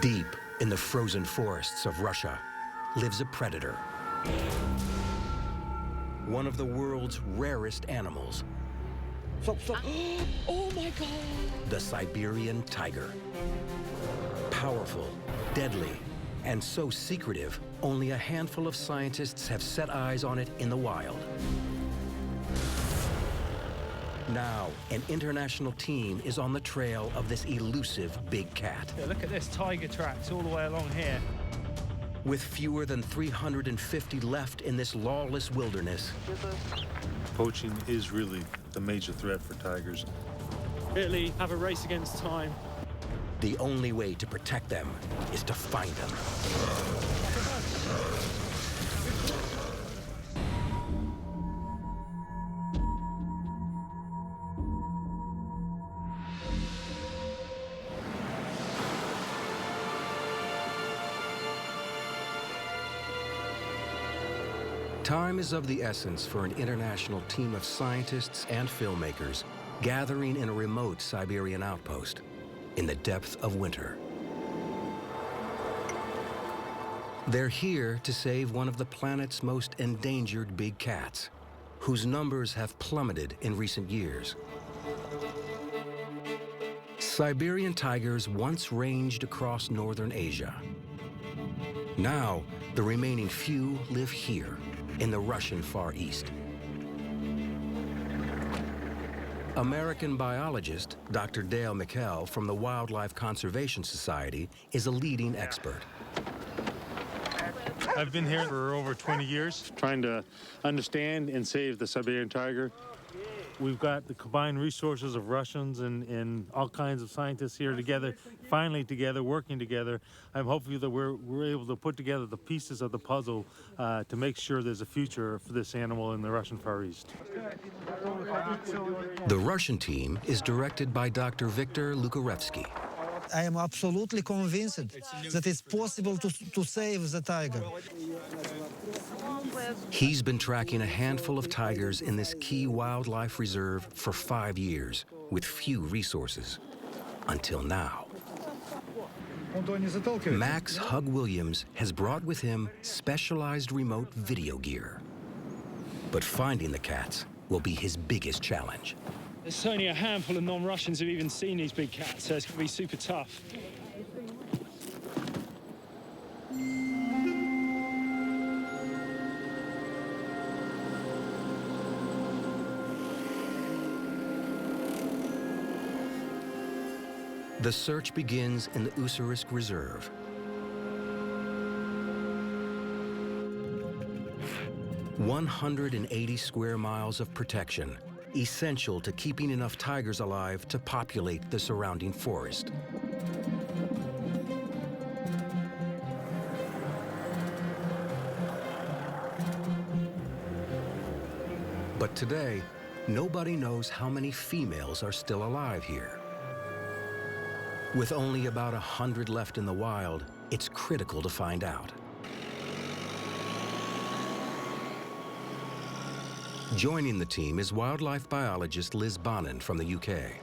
Deep in the frozen forests of Russia lives a predator. One of the world's rarest animals. Stop, stop. Oh my God. The Siberian tiger. Powerful, deadly, and so secretive, only a handful of scientists have set eyes on it in the wild. Now, an international team is on the trail of this elusive big cat. Yeah, look at this, tiger tracks all the way along here. With fewer than 350 left in this lawless wilderness, poaching is really the major threat for tigers. Really have a race against time. the only way to protect them is to find them. Time is of the essence for an international team of scientists and filmmakers gathering in a remote Siberian outpost in the depth of winter. They're here to save one of the planet's most endangered big cats, whose numbers have plummeted in recent years. Siberian tigers once ranged across northern Asia. Now, the remaining few live here, in the Russian Far East. American biologist Dr. Dale McKell from the Wildlife Conservation Society is a leading expert. I've been here for over 20 years, trying to understand and save the Siberian tiger. We've got the combined resources of Russians and all kinds of scientists here together, finally together, working together. I'm hopeful that we're able to put together the pieces of the puzzle to make sure there's a future for this animal in the Russian Far East. The Russian team is directed by Dr. Viktor Lukarevsky. I am absolutely convinced that it's possible to save the tiger. He's been tracking a handful of tigers in this key wildlife reserve for 5 years with few resources, until now. Max Hug Williams has brought with him specialized remote video gear. But finding the cats will be his biggest challenge. There's only a handful of non-Russians who've even seen these big cats, so it's going to be super tough. The search begins in the Ussurisk Reserve. "180 square miles of protection, essential to keeping enough tigers alive to populate the surrounding forest. But today, nobody knows how many females are still alive here. With only about 100 left in the wild, it's critical to find out. Joining the team is wildlife biologist Liz Bonin from the UK.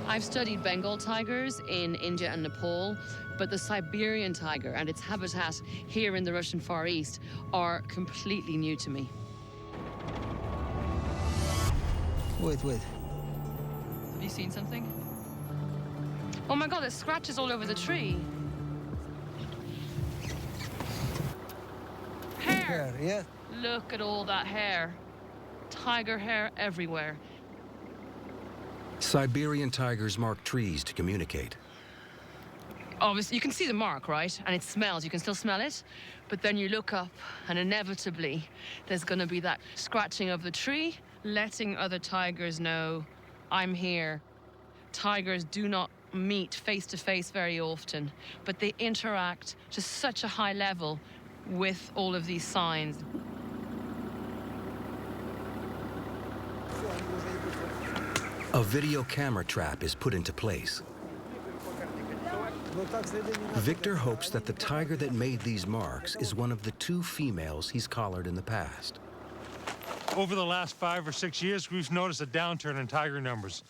I've studied Bengal tigers in India and Nepal, but the Siberian tiger and its habitat here in the Russian Far East are completely new to me. Wait. Have you seen something? Oh my God, there's scratches all over the tree. Hair! Yeah. Look at all that hair. Tiger hair everywhere. Siberian tigers mark trees to communicate. Obviously, you can see the mark, right? And it smells, you can still smell it. But then you look up and inevitably there's gonna be that scratching of the tree, letting other tigers know, I'm here. Tigers do not meet face to face very often, but they interact to such a high level with all of these signs. A video camera trap is put into place. Victor hopes that the tiger that made these marks is one of the 2 females he's collared in the past. Over the last 5 or 6 years, we've noticed a downturn in tiger numbers.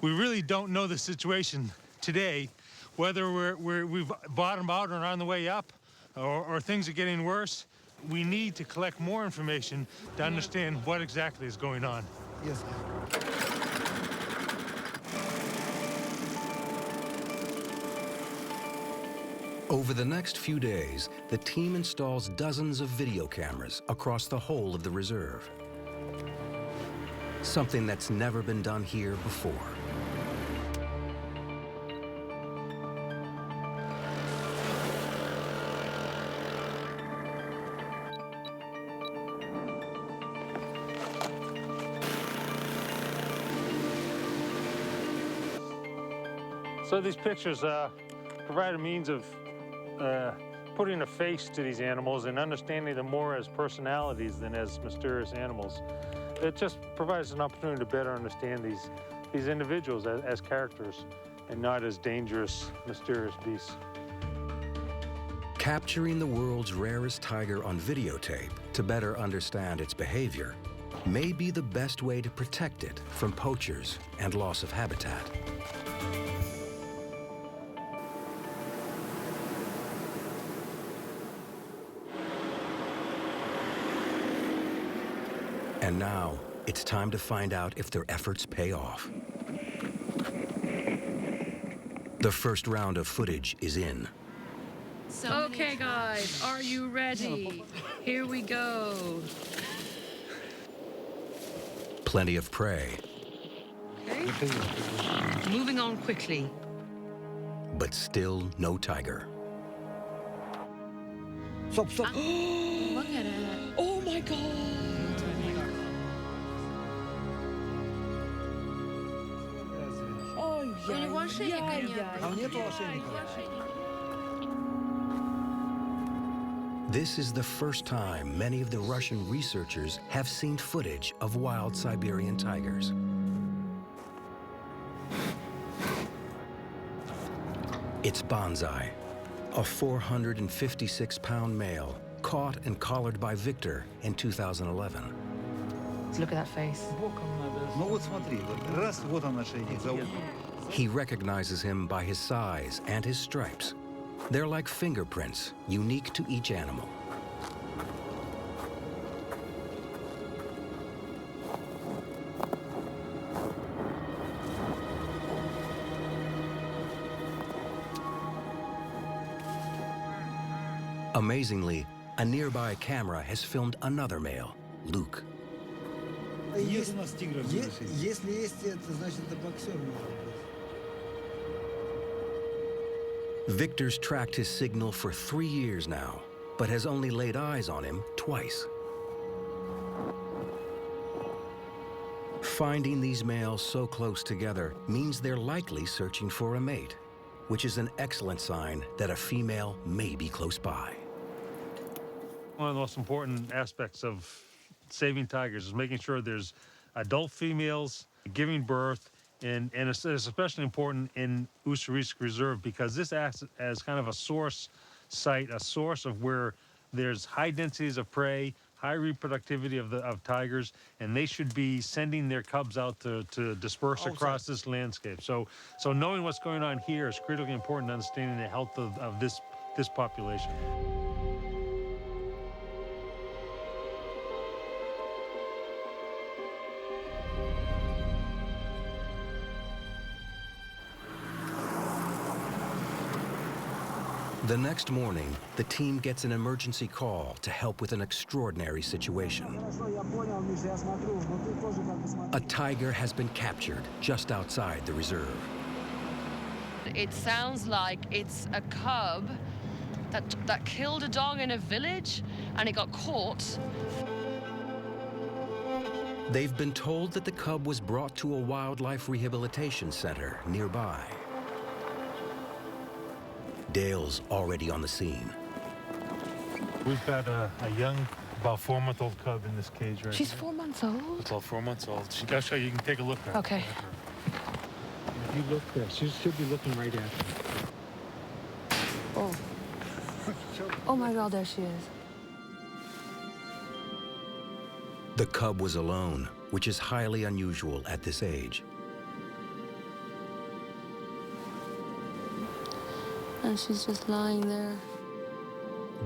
We really don't know the situation today. whether we've bottomed out and are on the way up, or things are getting worse, we need to collect more information to understand what exactly is going on. Yes. Over the next few days, the team installs dozens of video cameras across the whole of the reserve. Something that's never been done here before. So these pictures provide a means of putting a face to these animals and understanding them more as personalities than as mysterious animals. It just provides an opportunity to better understand these individuals as characters and not as dangerous, mysterious beasts. Capturing the world's rarest tiger on videotape to better understand its behavior may be the best way to protect it from poachers and loss of habitat. And now, it's time to find out if their efforts pay off. The first round of footage is in. Okay, guys, are you ready? Here we go. Plenty of prey, Okay. Moving on quickly. but still no tiger. Stop, stop. Look at it. Oh my God. У него ошейника нет. А нету ошейника? This is the first time many of the Russian researchers have seen footage of wild Siberian tigers. It's Banzai, a 456-pound male caught and collared by Victor in 2011. Look at that face. Ну вот смотри, вот раз, вот он ошейник. He recognizes him by his size and his stripes. They're like fingerprints, unique to each animal. Amazingly, a nearby camera has filmed another male, Luke. Если есть это, значит, это боксер может быть. Victor's tracked his signal for 3 years now, but has only laid eyes on him twice. Finding these males so close together means they're likely searching for a mate, which is an excellent sign that a female may be close by. One of the most important aspects of saving tigers is making sure there's adult females giving birth, and it's especially important in Ussurisk Reserve because this acts as kind of a source site, a source of where there's high densities of prey, high reproductivity of tigers, and they should be sending their cubs out to disperse across this landscape. So knowing what's going on here is critically important to understanding the health of this population. The next morning, the team gets an emergency call to help with an extraordinary situation. A tiger has been captured just outside the reserve. It sounds like it's a cub that killed a dog in a village and it got caught. They've been told that the cub was brought to a wildlife rehabilitation center nearby. Dale's already on the scene. We've got a young, about 4-month-old cub in this cage right She's here. 4 months old. It's all 4 months old. I'll show you. You can take a look at her. Okay. If you look there, she should be looking right at you. Oh. Oh my God, there she is. The cub was alone, which is highly unusual at this age. And she's just lying there.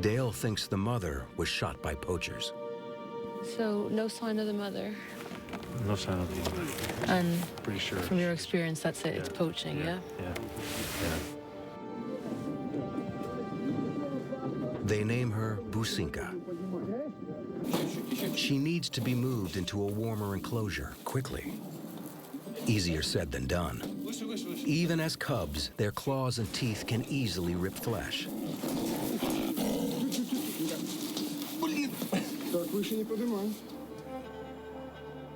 Dale thinks the mother was shot by poachers. So no sign of the mother. No sign of the mother. And Pretty sure. from your experience, that's it. It's poaching, yeah? Yeah. They name her Businka. She needs to be moved into a warmer enclosure quickly. Easier said than done. Even as cubs, their claws and teeth can easily rip flesh.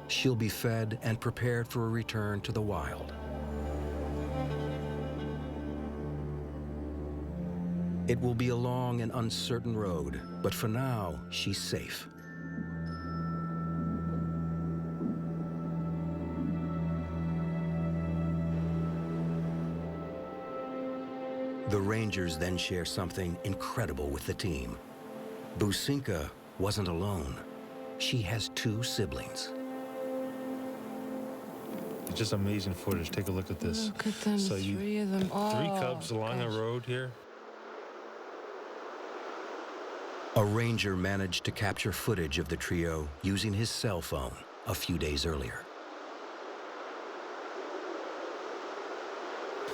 She'll be fed and prepared for a return to the wild. It will be a long and uncertain road, but for now, she's safe. The Rangers then share something incredible with the team. Businka wasn't alone. She has 2 siblings. It's just amazing footage. Take a look at this. Look at them, So 3 of them. Oh, 3 cubs along gosh. the road here. A ranger managed to capture footage of the trio using his cell phone a few days earlier.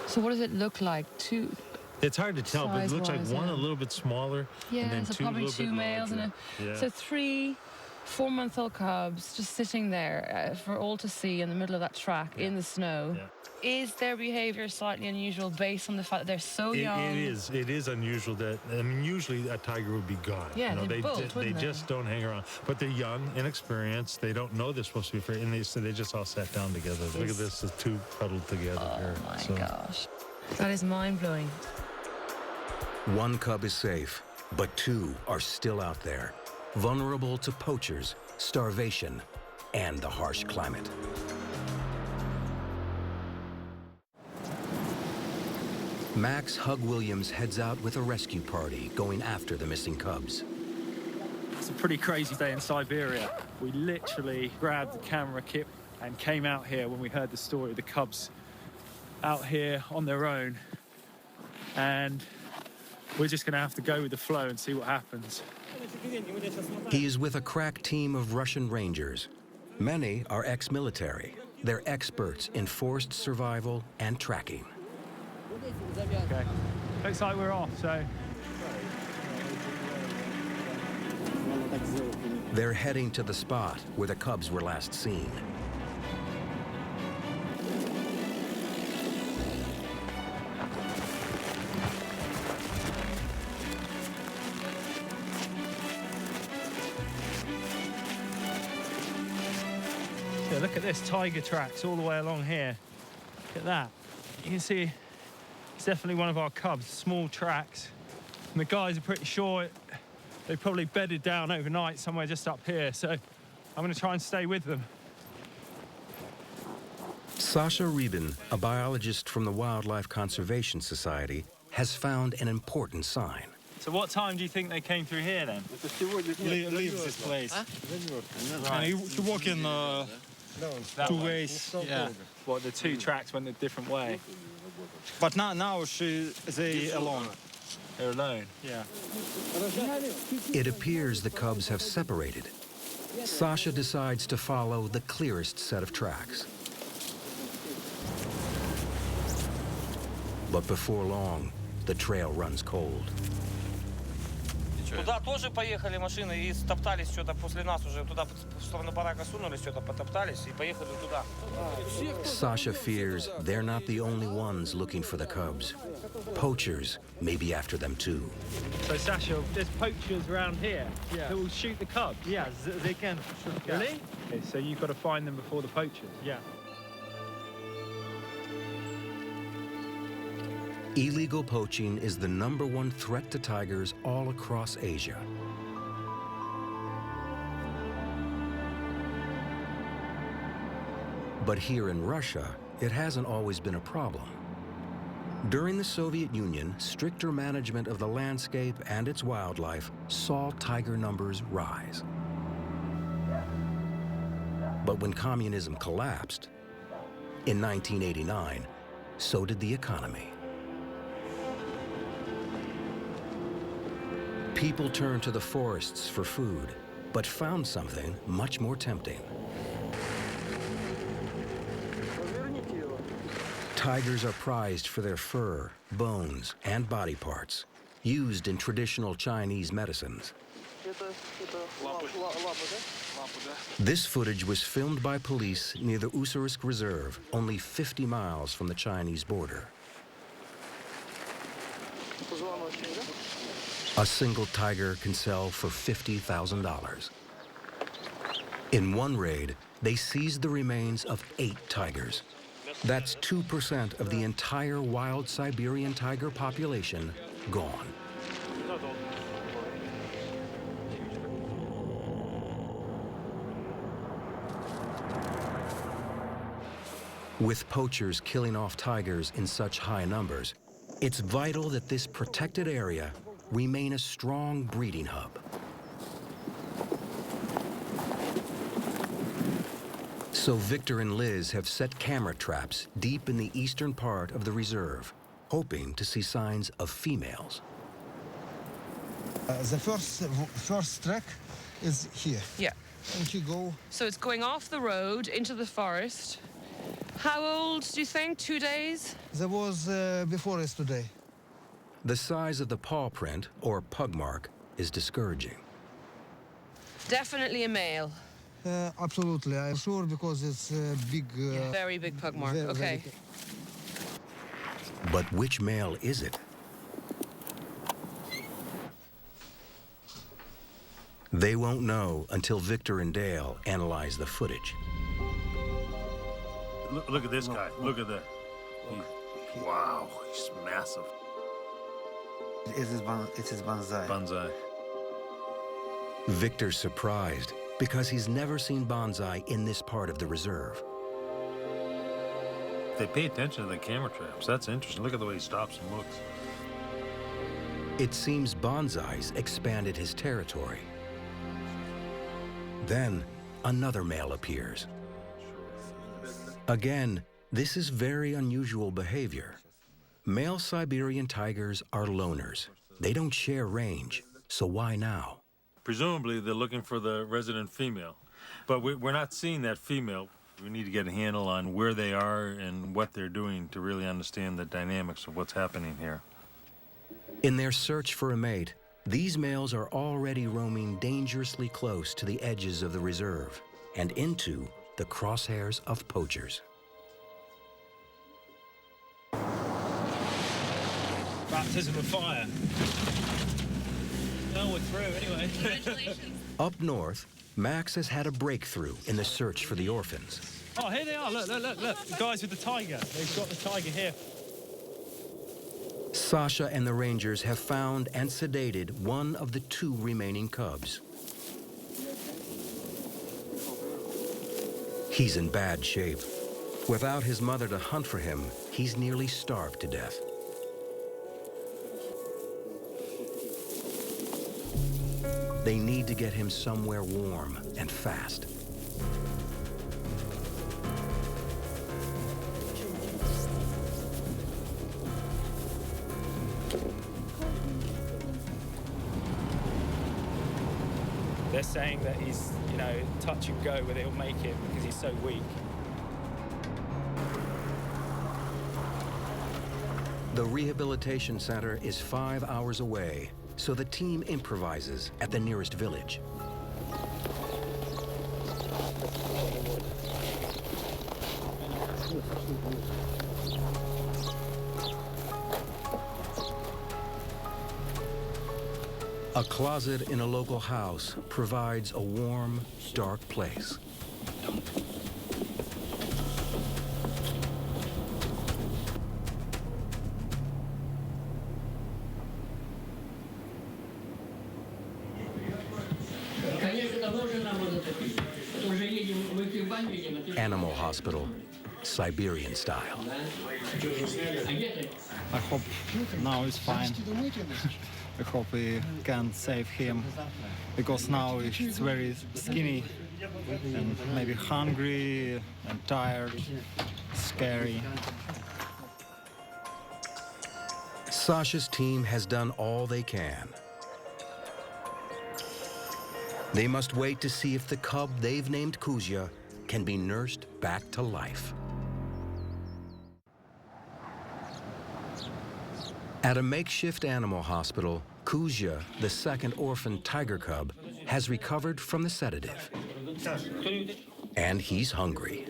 So what does it look like? It's hard to tell, but it looks like Size-wise, one yeah. a little bit smaller, Yeah, and then so 2 a probably little 2 bit males and larger. Yeah. So 3 4-month-old cubs just sitting there for all to see in the middle of that track in the snow. Yeah. Is their behavior slightly unusual based on the fact that they're so young? It is unusual that, I mean, usually a tiger would be gone. Yeah, you know, they'd bolt, they wouldn't they? just don't hang around. But they're young, inexperienced. They don't know they're supposed to be afraid, and so they just all sat down together. Look at this, the 2 huddled together here. Oh my So, gosh. That is mind-blowing. 1 cub is safe, but 2 are still out there, vulnerable to poachers, starvation, and the harsh climate. Max Hug Williams heads out with a rescue party going after the missing cubs. It's a pretty crazy day in Siberia. We literally grabbed the camera kit and came out here when we heard the story of the cubs out here on their own. And we're just going to have to go with the flow and see what happens. He is with a crack team of Russian Rangers. Many are ex-military. They're experts in forced survival and tracking. Okay. Looks like we're off, so They're heading to the spot where the cubs were last seen. yeah, look at this, tiger tracks all the way along here. Look at that. You can see it's definitely one of our cubs, small tracks. And the guys are pretty sure they probably bedded down overnight somewhere just up here, so I'm going to try and stay with them. Sasha Reben, a biologist from the Wildlife Conservation Society, has found an important sign. So what time do you think they came through here then? Leave this place. Right. You walk in That 2 way. ways. Yeah. What, the 2 tracks went a different way? But now they alone. They're alone? Yeah. It appears the cubs have separated. Sasha decides to follow the clearest set of tracks. But before long, the trail runs cold. Туда тоже поехали машины и стоптались что-то после нас уже. Туда в сторону барака сунулись, что-то потоптались и поехали туда. Sasha fears they're not the only ones looking for the cubs. Poachers may be after them too. So Sasha, there's poachers around here that will shoot the cubs? Yeah, they can shoot. Really? Okay, so you've got to find them before the poachers? Yeah. Illegal poaching is the #1 threat to tigers all across Asia. But here in Russia, it hasn't always been a problem. During the Soviet Union, stricter management of the landscape and its wildlife saw tiger numbers rise. But when communism collapsed, in 1989, so did the economy. People turned to the forests for food, but found something much more tempting. Tigers are prized for their fur, bones, and body parts, used in traditional Chinese medicines. This footage was filmed by police near the Usurisk Reserve, only 50 miles from the Chinese border. A single tiger can sell for $50,000. In one raid, they seized the remains of 8 tigers. That's 2% of the entire wild Siberian tiger population gone. With poachers killing off tigers in such high numbers, it's vital that this protected area remain a strong breeding hub. So Victor and Liz have set camera traps deep in the eastern part of the reserve, hoping to see signs of females. The first track is here. Yeah. And you go. So it's going off the road into the forest. How old do you think? 2 days? There was before yesterday. The size of the paw print, or pug mark, is discouraging. Definitely a male. Absolutely, I'm sure, because it's a big. Very big pug mark. very, Okay. very But which male is it? They won't know until Victor and Dale analyze the footage. Look at this guy. Look at that. Wow, he's massive. It is bonsai. Bonsai. Victor's surprised because he's never seen bonsai in this part of the reserve. They pay attention to the camera traps. That's interesting. Look at the way he stops and looks. It seems bonsai's expanded his territory. Then another male appears. Again, this is very unusual behavior. Male Siberian tigers are loners. They don't share range, so why now? Presumably, they're looking for the resident female. But we're not seeing that female. We need to get a handle on where they are and what they're doing to really understand the dynamics of what's happening here. In their search for a mate, these males are already roaming dangerously close to the edges of the reserve and into the crosshairs of poachers. Baptism of fire. No, we're through anyway. Congratulations. Up north, Max has had a breakthrough in the search for the orphans. Oh, here they are. Look, look, look, look. The guys with the tiger. They've got the tiger here. Sasha and the rangers have found and sedated one of the 2 remaining cubs. He's in bad shape. Without his mother to hunt for him, he's nearly starved to death. They need to get him somewhere warm and fast. They're saying that he's, you know, touch and go, whether he'll make it because he's so weak. The rehabilitation center is 5 hours away, so the team improvises at the nearest village. A closet in a local house provides a warm, dark place. Animal hospital, Siberian style. I hope now he's fine. I hope we can save him, because now he's very skinny and maybe hungry and tired, scary. Sasha's team has done all they can. They must wait to see if the cub they've named Kuzya can be nursed back to life. At a makeshift animal hospital, Kuzya, the second orphan tiger cub, has recovered from the sedative. And he's hungry.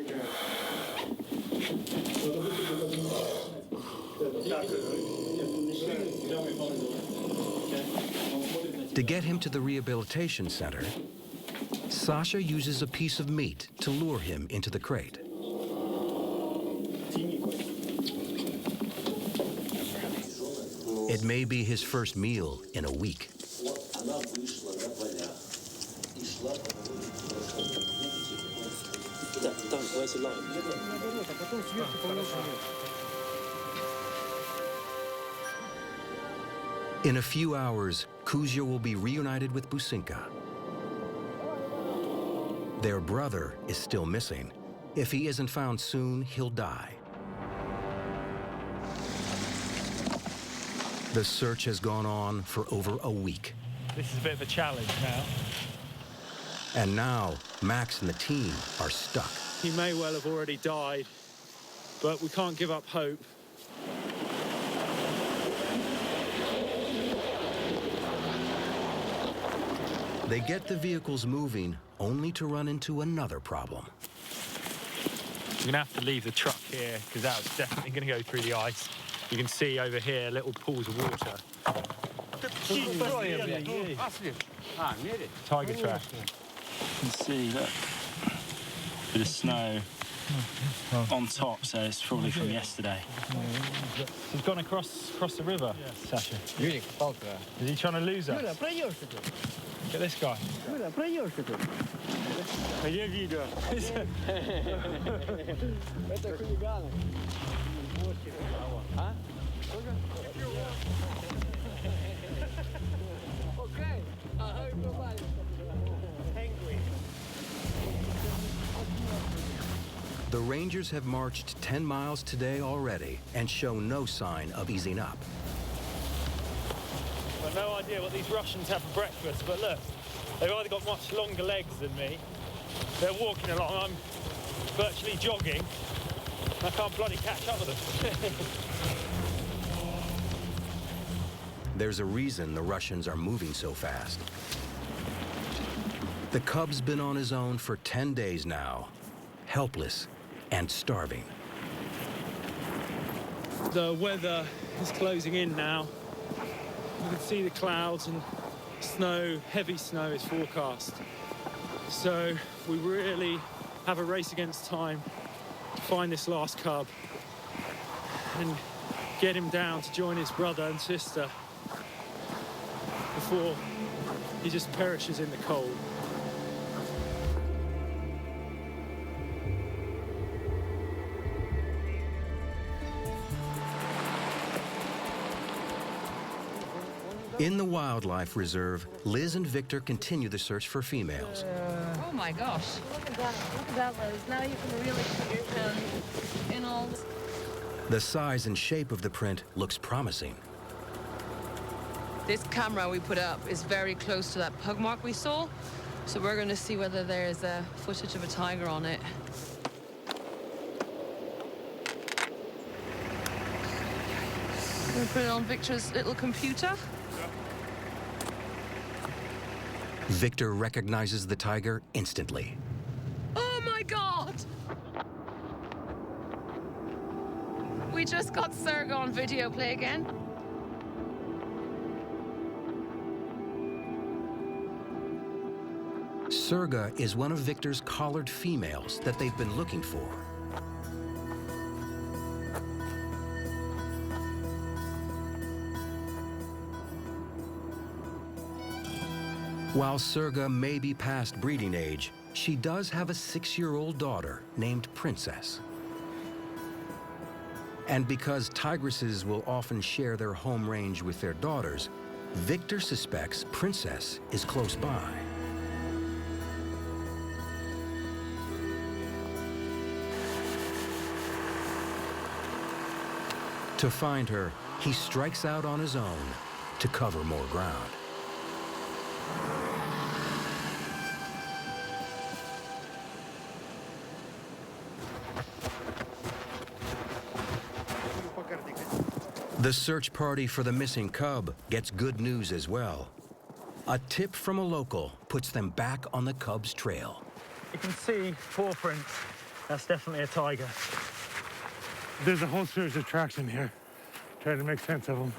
To get him to the rehabilitation center, Sasha uses a piece of meat to lure him into the crate. It may be his first meal in a week. In a few hours, Kuzya will be reunited with Businka. Their brother is still missing. If he isn't found soon, he'll die. The search has gone on for over a week. This is a bit of a challenge now. And now, Max and the team are stuck. He may well have already died, but we can't give up hope. They get the vehicles moving, only to run into another problem. We're gonna have to leave the truck here, because that was definitely gonna go through the ice. You can see over here little pools of water. Tiger track. You can see that bit of snow on top, so it's probably from yesterday. He's gone across the river, Sasha. Is he trying to lose us? Look at this guy. The Rangers have marched 10 miles today already and show no sign of easing up. I've no idea what these Russians have for breakfast, but look, they've either got much longer legs than me, they're walking along, I'm virtually jogging, I can't bloody catch up with them. There's a reason the Russians are moving so fast. The cub's been on his own for 10 days now, helpless and starving. The weather is closing in now. You can see the clouds and snow, heavy snow is forecast. So we really have a race against time to find this last cub and get him down to join his brother and sister before he just perishes in the cold. In the wildlife reserve, Liz and Victor continue the search for females. Oh my gosh. Look at that, Liz. Now you can really put your hand in all. The size and shape of the print looks promising. This camera we put up is very close to that pug mark we saw. So we're going to see whether there's a footage of a tiger on it. We'll put it on Victor's little computer. Victor recognizes the tiger instantly. Oh my God! We just got Serga on video. Play again. Serga is one of Victor's collared females that they've been looking for. While Serga may be past breeding age, she does have a 6-year-old daughter named Princess. And because tigresses will often share their home range with their daughters, Victor suspects Princess is close by. To find her, he strikes out on his own to cover more ground. The search party for the missing cub gets good news as well. A tip from a local puts them back on the cub's trail. You can see paw prints. That's definitely a tiger. There's a whole series of tracks in here. Trying to make sense of them.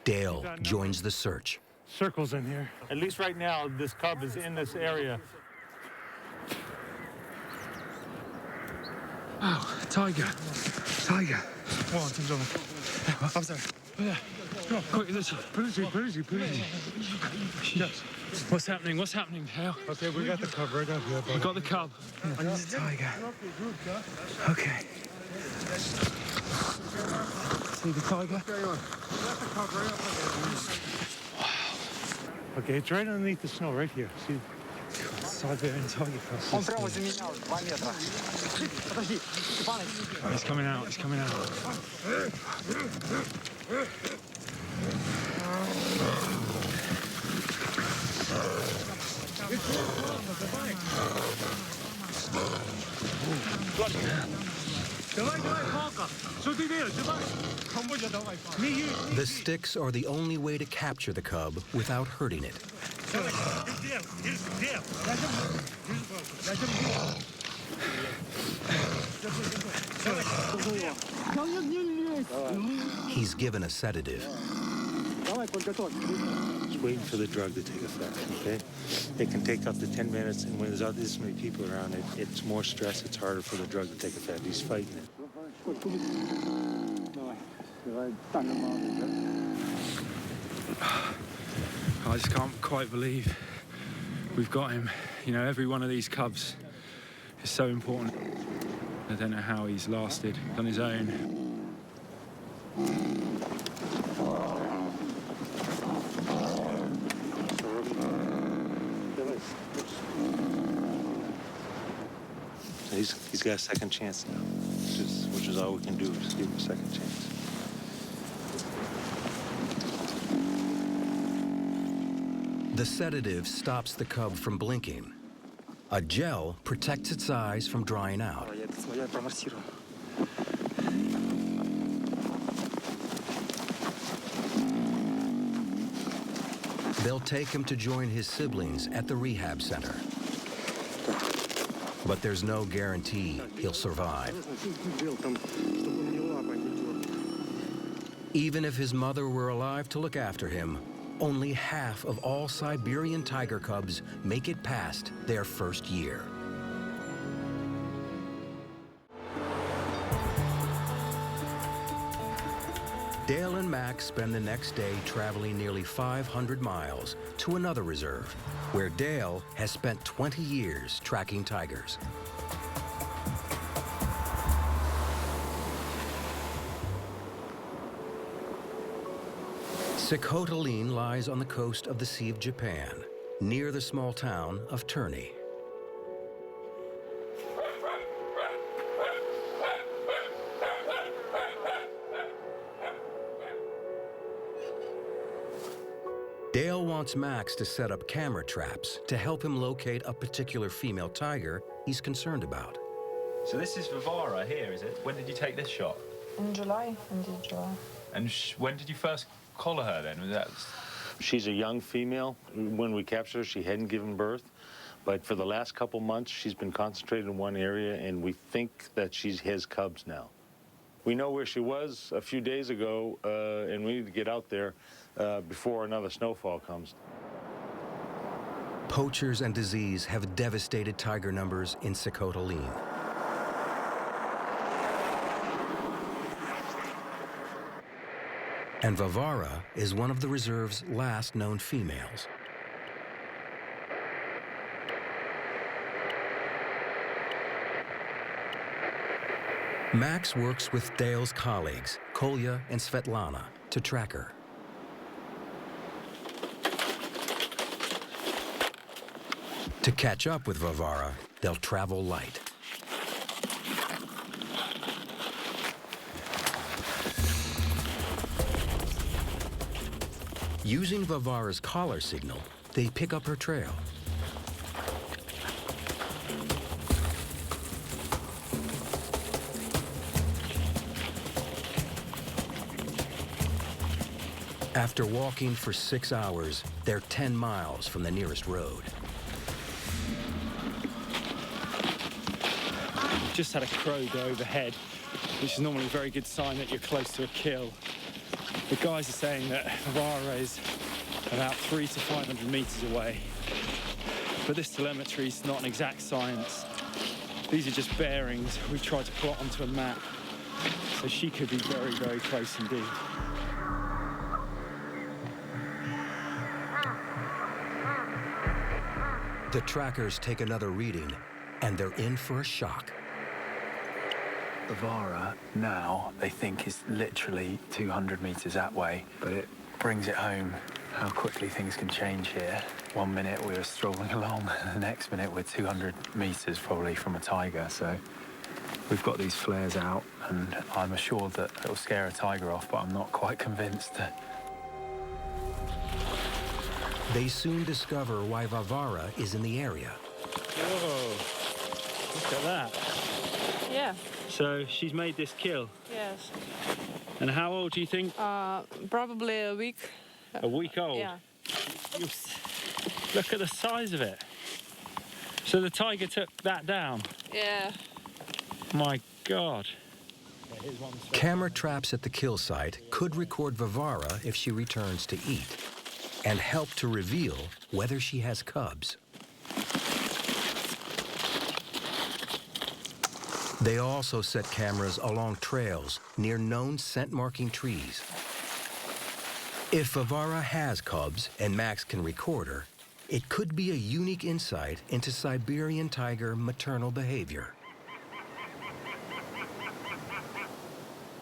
Dale joins the search. Circles in here. At least right now, this cub is in this area. Oh, tiger. Tiger. One, two, I'm sorry. Yeah. Come on, quick, this. Yes. What's happening? What's happening, Dale? Okay, we got the cub right up here. We got the cub. And it's a tiger. Okay. See the tiger? Okay, it's right underneath the snow, right here. See? Siberian tiger cub. Он прямо за меня, 2 метра. Подожди, Степаныч. He's coming out, he's coming out. The sticks are the only way to capture the cub without hurting it. He's given a sedative. Just waiting for the drug to take effect, okay? It can take up to 10 minutes, and when there's this many people around, it's more stress, it's harder for the drug to take effect. He's fighting it. I just can't quite believe we've got him. You know, every one of these cubs is so important. I don't know how he's lasted on his own. He's got a second chance now, which is all we can do, just give him a second chance. The sedative stops the cub from blinking. A gel protects its eyes from drying out. They'll take him to join his siblings at the rehab center. But there's no guarantee he'll survive. Even if his mother were alive to look after him, only half of all Siberian tiger cubs make it past their first year. Dale and Max spend the next day traveling nearly 500 miles to another reserve, where Dale has spent 20 years tracking tigers. Sakhalin lies on the coast of the Sea of Japan, near the small town of Terney. Dale wants Max to set up camera traps to help him locate a particular female tiger he's concerned about. So this is Vivara here, is it? When did you take this shot? In July, indeed, July. And when did you first collar her then? Was that... She's a young female. When we captured her, she hadn't given birth. But for the last couple months, she's been concentrated in one area, and we think that she's his cubs now. We know where she was a few days ago, and we need to get out there before another snowfall comes. Poachers and disease have devastated tiger numbers in Sakhalin. And Vivara is one of the reserve's last known females. Max works with Dale's colleagues, Kolya and Svetlana, to track her. To catch up with Vivara, they'll travel light. Using Vivara's collar signal, they pick up her trail. After walking for 6 hours, they're 10 miles from the nearest road. Just had a crow go overhead, which is normally a very good sign that you're close to a kill. The guys are saying that Vavara is about 300 to 500 meters away. But this telemetry is not an exact science. These are just bearings we tried to plot onto a map. So she could be very, very close indeed. The trackers take another reading, and they're in for a shock. Vavara now, they think, is literally 200 meters that way, but it brings it home how quickly things can change here. 1 minute we were strolling along, and the next minute we're 200 meters probably from a tiger, so we've got these flares out, and I'm assured that it'll scare a tiger off, but I'm not quite convinced. They soon discover why Vavara is in the area. Whoa, look at that. Yeah. So she's made this kill. Yes. And how old do you think? Probably a week. A week old? Yeah. Look at the size of it. So the tiger took that down? Yeah. My God. Camera traps at the kill site could record Vavara if she returns to eat, and help to reveal whether she has cubs. They also set cameras along trails near known scent-marking trees. If Vavara has cubs and Max can record her, it could be a unique insight into Siberian tiger maternal behavior.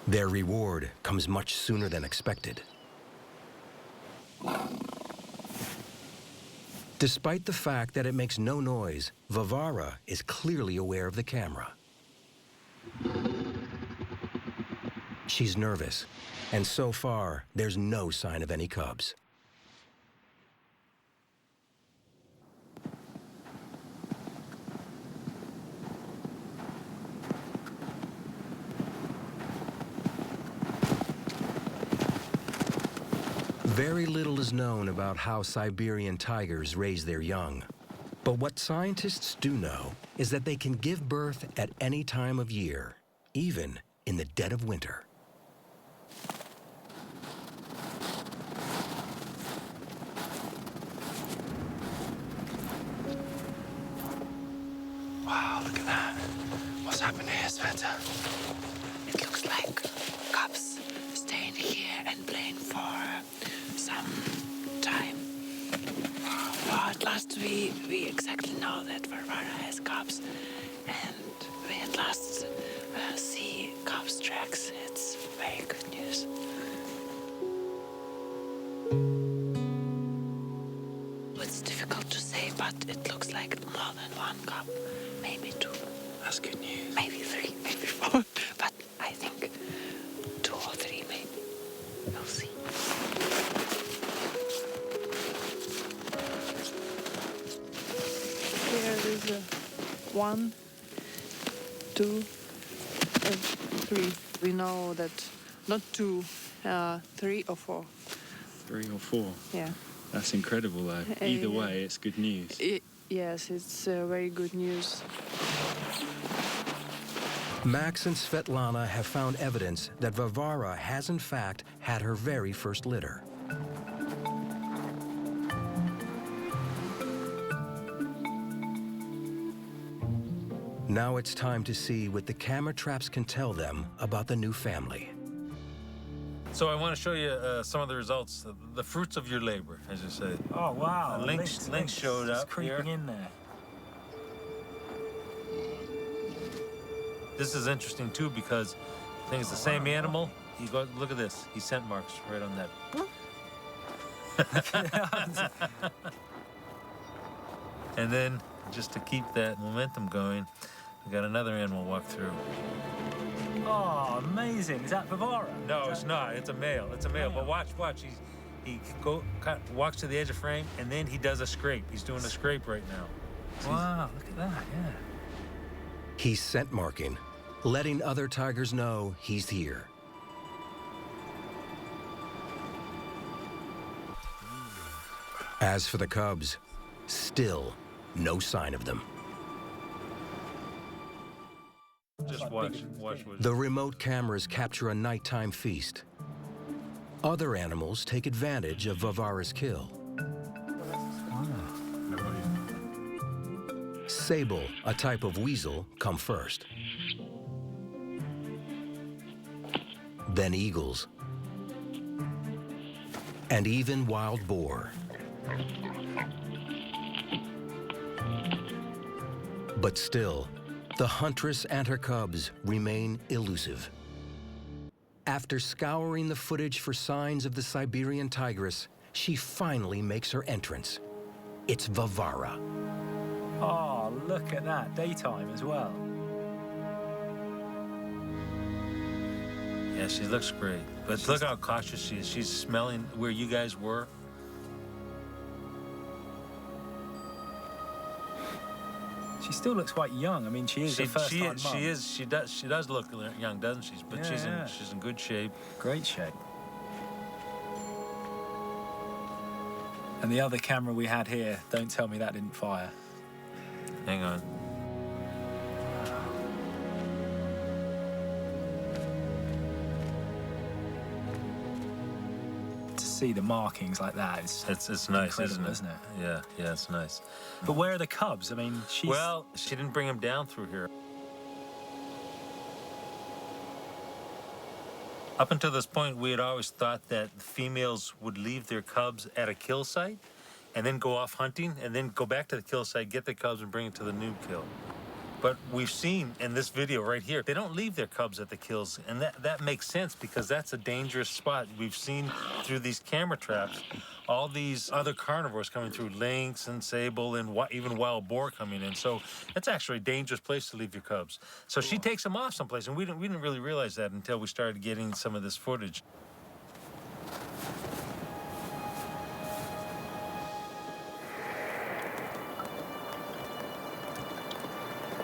Their reward comes much sooner than expected. Despite the fact that it makes no noise, Vavara is clearly aware of the camera. She's nervous, and so far, there's no sign of any cubs. Very little is known about how Siberian tigers raise their young. But what scientists do know is that they can give birth at any time of year, even in the dead of winter. Wow, look at that. What's happening here, Sveta? It looks like cubs staying here and playing for some time. But at last we exactly know that Vavara has cubs, and we at last see cubs' tracks. It's very good news. It's difficult to say, but it looks like more than one cub, maybe two. That's good news. Maybe three, maybe four, but I think 2 or 3 maybe. We'll see. Here is 1, 2, 3. We know that not 2, 3 or 4. 3 or 4? Yeah. That's incredible, though. Either way, it's good news. Yes, it's very good news. Max and Svetlana have found evidence that Vavara has in fact had her very first litter. Now it's time to see what the camera traps can tell them about the new family. So I want to show you some of the results, the fruits of your labor, as you say. Oh, wow. Lynx showed up creeping here. in there. This is interesting too because I think it's the same animal. You go look at this. He scent marks right on that. And then just to keep that momentum going, we got another animal walk through. Oh, amazing. Is that Vavara? No, it's not. It's a male. It's a male. But watch. He walks to the edge of frame, and then he does a scrape. He's doing a scrape right now. Wow, look at that, yeah. He's scent marking, letting other tigers know he's here. As for the cubs, still no sign of them. Just watch. The remote cameras capture a nighttime feast. Other animals take advantage of Vavara's kill. Sable, a type of weasel, come first. Then eagles. And even wild boar. But still, the huntress and her cubs remain elusive. After scouring the footage for signs of the Siberian tigress, she finally makes her entrance. It's Vavara. Oh, look at that. Daytime as well. Yeah, she looks great. But look how cautious she is. She's smelling where you guys were. She still looks quite young. I mean, she is a first-time mum. She does look young, doesn't she? But Yeah. she's in good shape. Great shape. And the other camera we had here, don't tell me that didn't fire. Hang on. To see the markings like that, it's nice, isn't it? Yeah, it's nice. But where are the cubs? I mean, she's... Well, she didn't bring them down through here. Up until this point, we had always thought that females would leave their cubs at a kill site and then go off hunting and then go back to the kill site, get the cubs and bring it to the new kill. But we've seen in this video right here, they don't leave their cubs at the kills. And that makes sense because that's a dangerous spot. We've seen through these camera traps, all these other carnivores coming through, lynx and sable and even wild boar coming in. So it's actually a dangerous place to leave your cubs. So she takes them off someplace, and we didn't really realize that until we started getting some of this footage.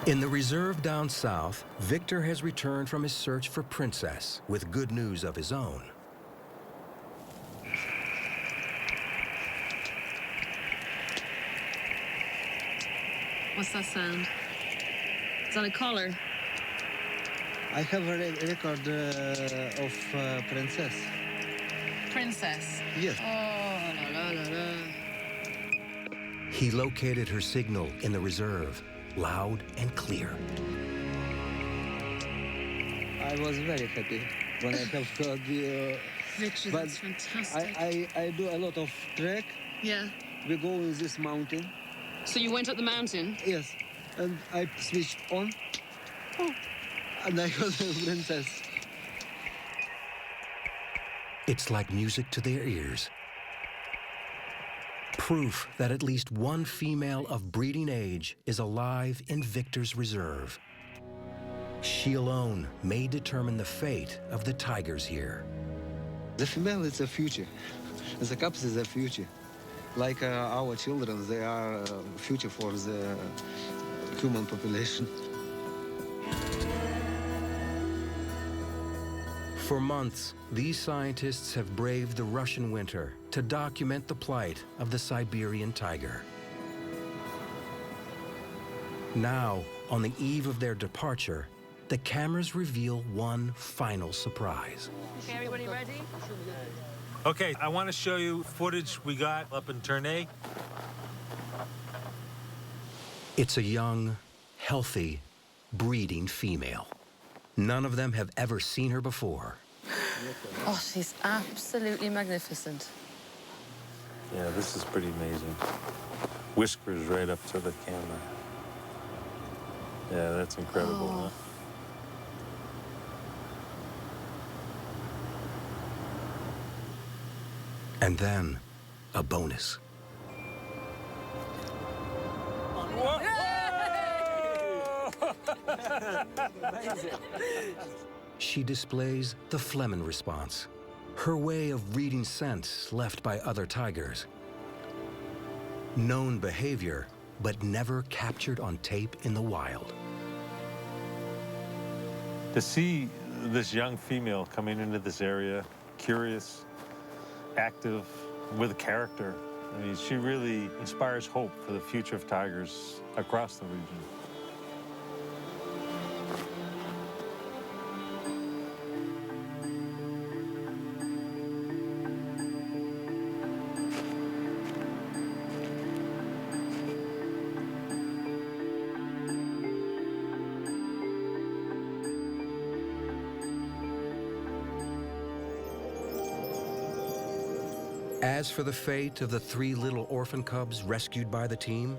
In the reserve down south, Victor has returned from his search for Princess with good news of his own. What's that sound? Is that a collar? I have a record of Princess. Princess? Yes. Oh, la la la la. He located her signal in the reserve, loud and clear. I was very happy when I have heard the... Victor, that's fantastic. I do a lot of trek. Yeah. We go in this mountain. So you went up the mountain? Yes. And I switched on. Oh. And I heard the Princess. It's like music to their ears. Proof that at least one female of breeding age is alive in Victor's reserve. She alone may determine the fate of the tigers here. The female is the future. The cubs is the future. Like our children, they are future for the human population. For months, these scientists have braved the Russian winter to document the plight of the Siberian tiger. Now, on the eve of their departure, the cameras reveal one final surprise. Okay, everybody ready? Okay, I want to show you footage we got up in Ternay. It's a young, healthy, breeding female. None of them have ever seen her before. Oh, she's absolutely magnificent. Yeah, this is pretty amazing. Whiskers right up to the camera. Yeah, that's incredible, huh? And then, a bonus. She displays the Flehmen response, her way of reading scents left by other tigers. Known behavior, but never captured on tape in the wild. To see this young female coming into this area, curious, active, with a character, I mean, she really inspires hope for the future of tigers across the region. As for the fate of the 3 little orphan cubs rescued by the team,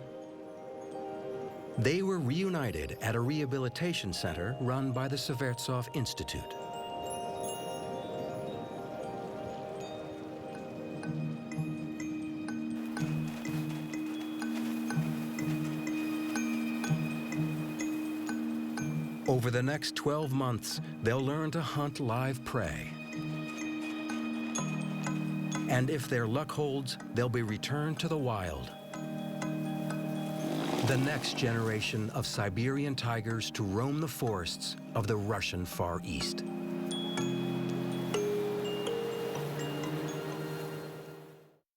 they were reunited at a rehabilitation center run by the Severtsov Institute. Over the next 12 months, they'll learn to hunt live prey. And if their luck holds, they'll be returned to the wild. The next generation of Siberian tigers to roam the forests of the Russian Far East.